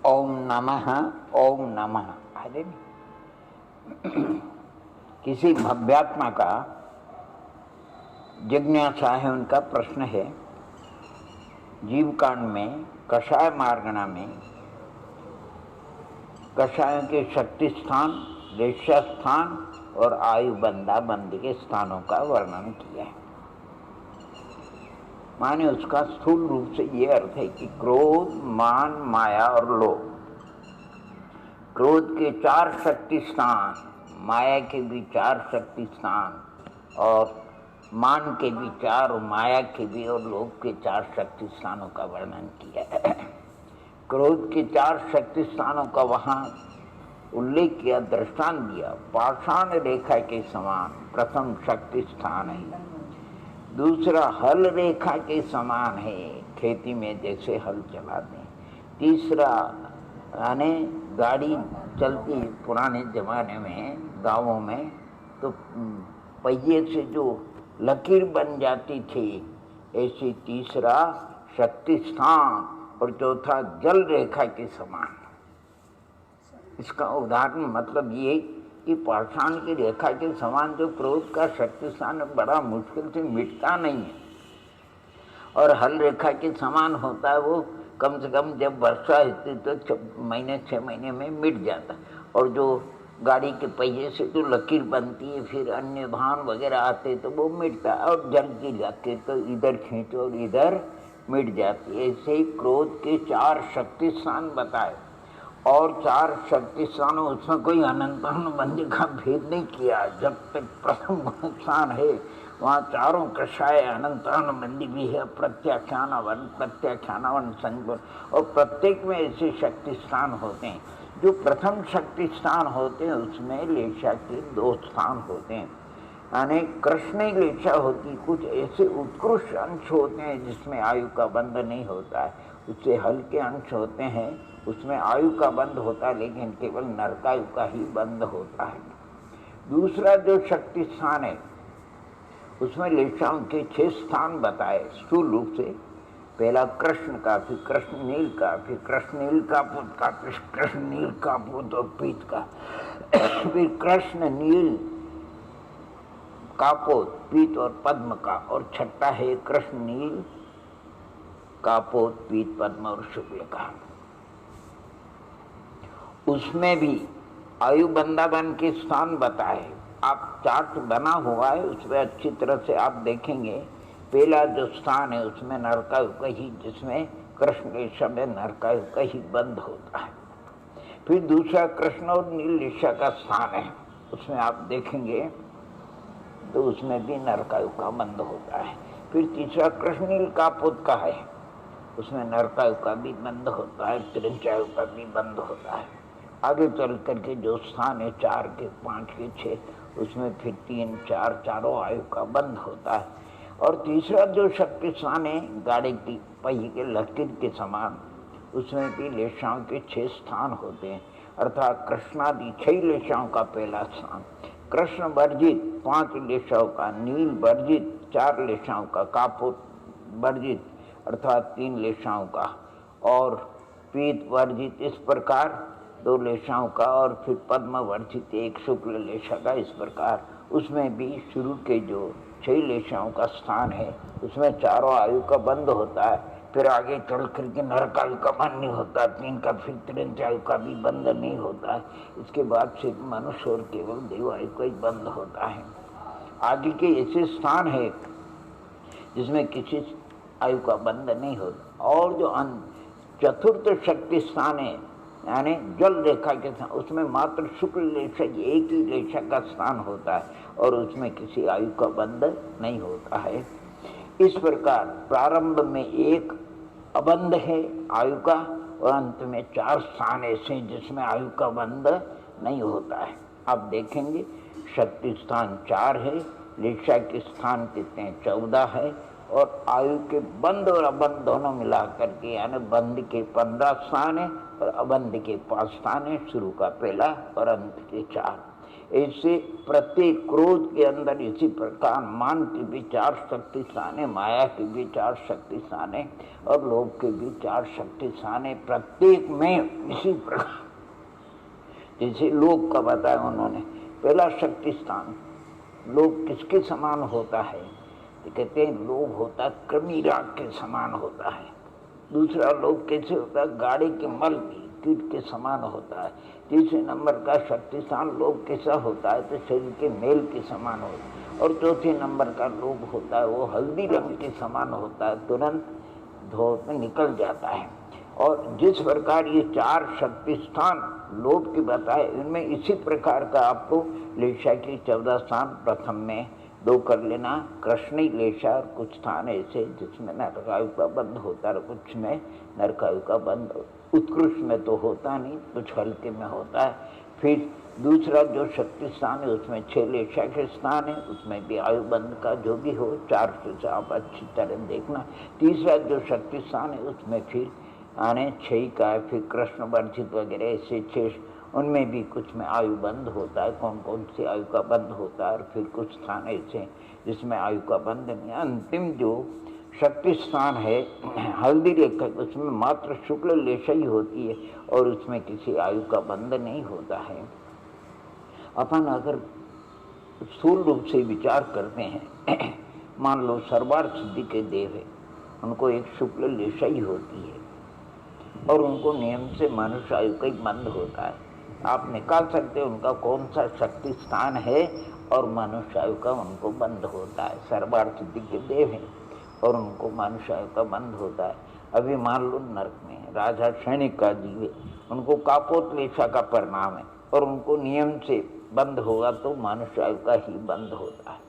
ओम नमः ओम नमः। अरे किसी भव्यात्मा का जिज्ञासा है, उनका प्रश्न है। जीवकांड में कषाय मार्गणा में कषायों के शक्ति स्थान, रेष्या स्थान और आयु बंदा बंदी के स्थानों का वर्णन किया है। माने उसका स्थूल रूप से ये अर्थ है कि क्रोध, मान, माया और लोभ, क्रोध के 4 शक्ति स्थान, माया के भी 4 शक्ति स्थान और मान के भी 4 और माया के भी और लोभ के 4 शक्ति स्थानों का वर्णन किया है। क्रोध के 4 शक्ति स्थानों का वहाँ उल्लेख किया, दृष्टांत दिया। पाषाण रेखा के समान प्रथम शक्ति स्थान है। दूसरा हल रेखा के समान है, खेती में जैसे हल चलाते हैं। तीसरा यानी गाड़ी चलती पुराने ज़माने में गाँवों में तो पहिए से जो लकीर बन जाती थी, ऐसी तीसरा शक्ति स्थान और चौथा जल रेखा के समान। इसका उदाहरण मतलब ये कि पाषाण की रेखा के समान जो क्रोध का शक्ति स्थान बड़ा मुश्किल से मिटता नहीं है, और हल रेखा के समान होता है, वो कम से कम जब वर्षा होती तो 6 महीने में मिट जाता। और जो गाड़ी के पहिए से जो लकीर बनती है, फिर अन्य वाहन वगैरह आते तो वो मिटता है, और जल की लकीर तो इधर खींचो और इधर मिट जाती है। ऐसे ही क्रोध के 4 शक्ति स्थान बताए, और 4 शक्ति स्थानों, उसमें कोई अनंतानुबंध का भेद नहीं किया। जब तक प्रथम स्थान है वहाँ चारों कषाय अनंतानुबंधी भी है, प्रत्याख्यान संगुण, और प्रत्येक में ऐसे शक्ति स्थान होते हैं। जो प्रथम शक्ति स्थान होते हैं उसमें लेशा के 2 स्थान होते हैं, यानी कृष्ण लेशा होती। कुछ ऐसे उत्कृष्ट अंश होते हैं जिसमें आयु का बंध नहीं होता है, उससे हल्के अंश होते हैं, उसमें आयु का बंध होता है, लेकिन केवल नरकायु का ही बंध होता है। दूसरा जो शक्ति स्थान है उसमें लेशाओं के 6 स्थान बताए स्थूल रूप से। पहला कृष्ण का, फिर कृष्ण नील का, फिर कृष्ण नील का पुत का, फिर कृष्ण नील का पुत और पीत का, फिर कृष्ण नील कापोत, पीत और पद्म का, और छठा है कृष्ण नील कापोत, पीत, पद्म और शुक्ल का। उसमें भी आयु बंदाबन के स्थान बताए। आप चार्ट बना हुआ है, उसमें अच्छी तरह से आप देखेंगे। पहला जो स्थान है उसमें नरकायु का ही, जिसमें कृष्ण के समय नरकायु का ही बंद होता है। फिर दूसरा कृष्ण और नील लेशा का स्थान है, उसमें आप देखेंगे तो उसमें भी नरकायु का बंद होता है। फिर तीसरा कृष्ण नील का पुत का है, उसमें नरकायु का भी बंद होता है, त्रिंचायु का भी बंद होता है। आगे चल करके जो स्थान है 4 के, 5 के, 6, उसमें फिर 3, 4 चारों आयु का बंद होता है। और तीसरा जो शक्ति स्थान है गाड़ी की पहिए के लकीर के समान, उसमें भी लेशाओं के 6 स्थान होते हैं, अर्थात कृष्णादि 6 लेशाओं का पहला स्थान, कृष्ण वर्जित 5 लेशाओं का, नील वर्जित 4 लेशाओं का, कापोत वर्जित अर्थात 3 लेशाओं का, और पीत वर्जित इस प्रकार 2 लेशाओं का, और फिर पद्म वर्जित 1 शुक्ल लेशा का। इस प्रकार उसमें भी शुरू के जो 6 लेशाओं का स्थान है उसमें चारों आयु का बंद होता है। फिर आगे चल करके नरकायु का बंद नहीं होता, 3 का, फिर त्रिंचायु का भी बंद नहीं होता है। इसके बाद से मनुष्य और केवल देवायु का ही बंद होता है। आगे के ऐसे स्थान है जिसमें किसी आयु का बंध नहीं होता। और जो चतुर्थ शक्ति स्थान है यानी जल रेखा के स्थान, उसमें मात्र शुक्ल लेशा, एक ही लेशा का स्थान होता है, और उसमें किसी आयु का बंध नहीं होता है। इस प्रकार प्रारंभ में एक अबंध है आयु का, और अंत में 4 स्थान ऐसे जिसमें आयु का बंध नहीं होता है। आप देखेंगे शक्ति स्थान 4 है, लेशा के स्थान कितने हैं, 14 है, और आयु के बंध और अबंध दोनों मिलाकर के यानी बंध के 15 स्थान है और अबंध के 5 स्थान है, शुरू का पहला और अंत के 4। ऐसे प्रत्येक क्रोध के अंदर इसी प्रकार मान की भी 4 शक्ति स्थान है, माया की भी 4 शक्ति स्थान है और लोभ के भी 4 शक्ति स्थान है। प्रत्येक में इसी प्रकार जैसे लोभ का बताया उन्होंने, पहला शक्ति स्थान लोभ किसके समान होता है, तो कहते हैं लोभ होता है कृमि राग के समान होता है। दूसरा लोभ कैसे होता है, गाड़ी के मल की कीट के समान होता है। तीसरे नंबर का शक्ति स्थान लोभ कैसा होता है, तो शरीर के मेल के समान होता है। और चौथे नंबर का लोभ होता है वो हल्दी रंग के समान होता है, तुरंत धो में निकल जाता है। और जिस प्रकार ये 4 शक्ति स्थान लोभ के बताए, इनमें इसी प्रकार का आपको लेशा की 14 स्थान प्रथम में 2 कर लेना। कृष्णी लेशा और कुछ स्थान ऐसे जिसमें नरकायु का बंध होता है, कुछ में नरकायु का बंध उत्कृष्ट में तो होता नहीं, कुछ हल्के में होता है। फिर दूसरा जो शक्ति स्थान है उसमें 6 लेशा के स्थान है, उसमें भी आयु बंध का जो भी हो 4 से आप अच्छी तरह देखना। तीसरा जो शक्ति स्थान है उसमें फिर आने 6 का है, फिर कृष्ण वर्जित वगैरह ऐसे 6, उनमें भी कुछ में आयु बंद होता है, कौन कौन सी आयु का बंद होता है। और फिर कुछ स्थान ऐसे जिसमें आयु का बंद नहीं। अंतिम जो शक्ति स्थान है हल्दी रेखा, उसमें मात्र शुक्ल लेशा ही होती है और उसमें किसी आयु का बंध नहीं होता है। अपन अगर स्थूल रूप से विचार करते हैं, मान लो सर्वार्थ सिद्धि के देव है, उनको एक शुक्ल लेशा ही होती है और उनको नियम से मनुष्य आयु का ही बंद होता है। आप निकाल सकते हैं उनका कौन सा शक्ति स्थान है और मनुष्य आयु का उनको बंद होता है। सर्वार्थ सिद्धि के देव हैं और उनको मनुष्य आयु का बंद होता है। अभी मान लो नरक में राजा सैनिक का जीव है, उनको कापोत लेशा का परिणाम है और उनको नियम से बंद होगा तो मनुष्य आयु का ही बंद होता है।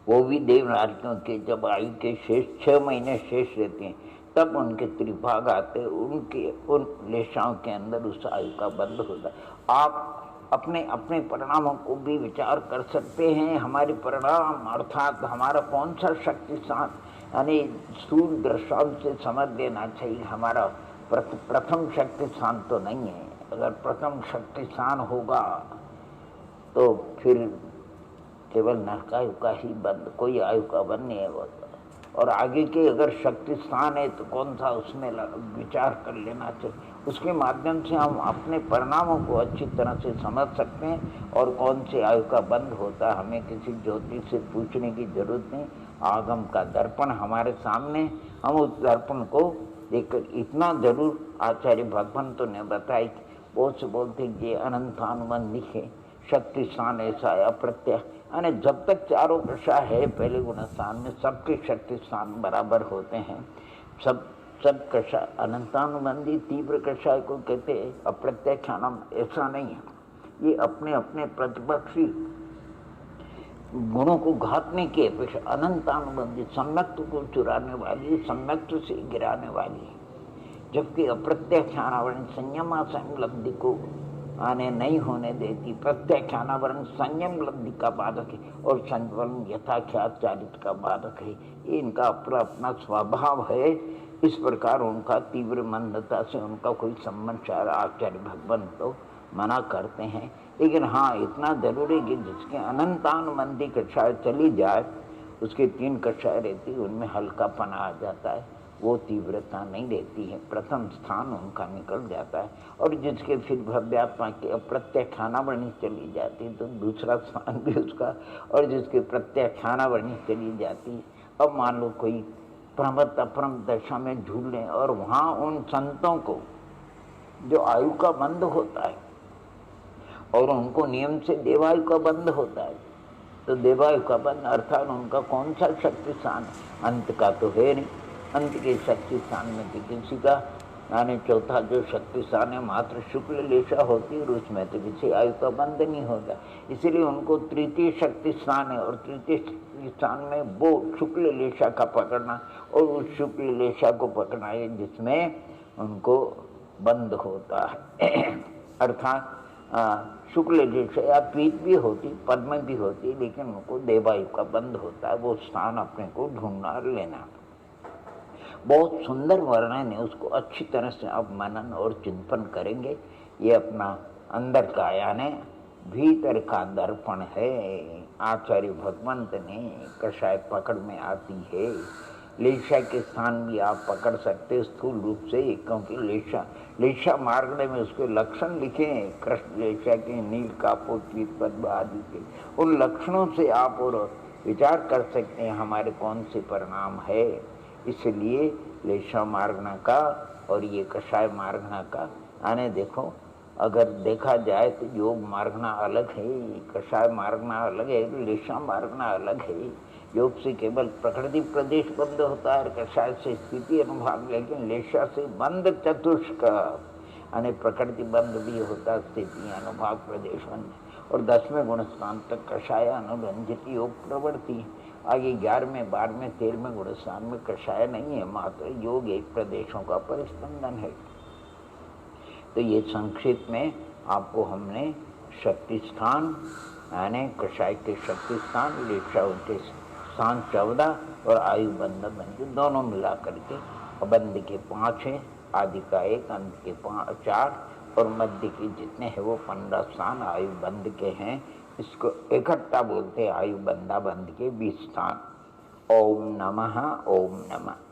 वो भी देवराज्यों के जब आयु के शेष 6 महीने शेष रहते हैं तब उनके त्रिभाग आते, उनके उन लेशाओं के अंदर उस आयु का बंद होता है। आप अपने अपने परिणामों को भी विचार कर सकते हैं। हमारे परिणाम अर्थात हमारा कौन सा शक्ति स्थान, यानी स्थूल दृष्टांत से समझ लेना चाहिए। हमारा प्रथम शक्ति स्थान तो नहीं है। अगर प्रथम शक्ति स्थान होगा तो फिर केवल नरकायु का ही बंद, कोई आयु का बंद नहीं होता। और आगे के अगर शक्ति स्थान है तो कौन सा उसमें विचार कर लेना चाहिए। उसके माध्यम से हम अपने परिणामों को अच्छी तरह से समझ सकते हैं और कौन से आयु का बंद होता है। हमें किसी ज्योतिष से पूछने की जरूरत नहीं, आगम का दर्पण हमारे सामने, हम उस दर्पण को देखकर इतना जरूर आचार्य भगवंत ने बताया। बहुत से बोलते ये अनंतानुबंधिक है, शक्ति स्थान ऐसा है अप्रत्यय, यानी जब तक चारों कषाय है पहले गुण स्थान में सबके शक्ति स्थान बराबर होते हैं। सब कषाय अनंतानुबंधी तीव्र कषाय को कहते हैं अप्रत्यय ख्यानम, ऐसा नहीं है। ये अपने अपने प्रतिपक्षी गुणों को घाटने की अपेक्षा अनंतानुबंधी सम्यक्त को चुराने वाली, सम्यक्त से गिराने वाली है। जबकि अप्रत्याख्यानावरण संयमासन लब्धि को आने नहीं होने देती। प्रत्याख्यानावरण संयम लब्धि का बाधक है और संवरण यथाख्यात चारित का बाधक है। ये इनका अपना अपना स्वभाव है। इस प्रकार उनका तीव्र मंदता से उनका कोई संबंध शायद आचार्य भगवान तो मना करते हैं। लेकिन हाँ इतना जरूरी कि जिसके अनंतानुबंधी कक्षाएं चली जाए, उसके 3 कक्षाएं रहती है, उनमें हल्कापना आ जाता है, वो तीव्रता नहीं रहती है, प्रथम स्थान उनका निकल जाता है। और जिसके फिर भव्यात्मा के अप्रत्याख्यानावरणी चली जाती है तो दूसरा स्थान भी उसका, और जिसके प्रत्याख्यानावरणी चली जाती है। अब मान लो कोई प्रमत अपरम दशा में झूल लें और वहाँ उन संतों को जो आयु का बंध होता है और उनको नियम से देवायु का बंध होता है, तो देवायु का बंध अर्थात उनका कौन सा शक्ति स्थान है, अंत का तो है नहीं। अंत के शक्ति स्थान में किसी का यानी चौथा जो शक्ति स्थान है मात्र शुक्ल लेशा होती है और उसमें तो किसी आयु का बंध नहीं होगा। इसीलिए उनको तृतीय शक्ति स्थान है और तृतीय शक्ति स्थान में वो शुक्ल लेशा का पकड़ना और उस शुक्ल लेशा को पकड़ना है जिसमें उनको बंद होता है। अर्थात शुक्ल लेशा या पीत भी होती, पद्म भी होती, लेकिन उनको देवायु का बंद होता है। वो स्थान अपने को ढूंढना लेना। बहुत सुंदर वर्णन है, उसको अच्छी तरह से आप मनन और चिंतन करेंगे। ये अपना अंदर का यानी भीतर का दर्पण है। आचार्य भगवंत ने कषाय पकड़ में आती है। लेशा के स्थान भी आप पकड़ सकते स्थूल रूप से, क्योंकि लेशा मार्ग में उसके लक्षण लिखे हैं, कृष्ण लेशा के, नील कापोत पद्म आदि के। उन लक्षणों से आप और विचार कर सकते हैं हमारे कौन से परिणाम है। इसलिए लेशा मार्गना का और ये कषाय मार्गना का आने देखो, अगर देखा जाए तो योग मार्गना अलग है, कषाय मार्गना अलग है, लेशा मार्गना अलग है। योग से केवल प्रकृति प्रदेश बंद होता है, कषाय से स्थिति अनुभाग, लेकिन लेशा से बंद चतुष्क यानी प्रकृति बंद भी होता, स्थिति अनुभाग प्रदेश बंद। और 10वें गुण स्थान तक कषाय अनुरंजित योग प्रवृत्ति। आगे 11वें 12वें 13वें गुण स्थान में कषाय नहीं है, मात्र योग एक प्रदेशों का परिस्पंदन है। तो ये संक्षिप्त में आपको हमने शक्ति स्थान यानी कषाय के शक्ति स्थान, लेशा के स्थान 14 और आयु बंध दोनों मिला करके, बंध के 5 है, आदि का 1, अंत के 4 और मध्य के जितने हैं वो 15 स्थान आयु बंध के हैं। इसको इकट्ठा बोलते हैं आयु बंधा बंध के 20 स्थान। ओम नमः ओम नमः।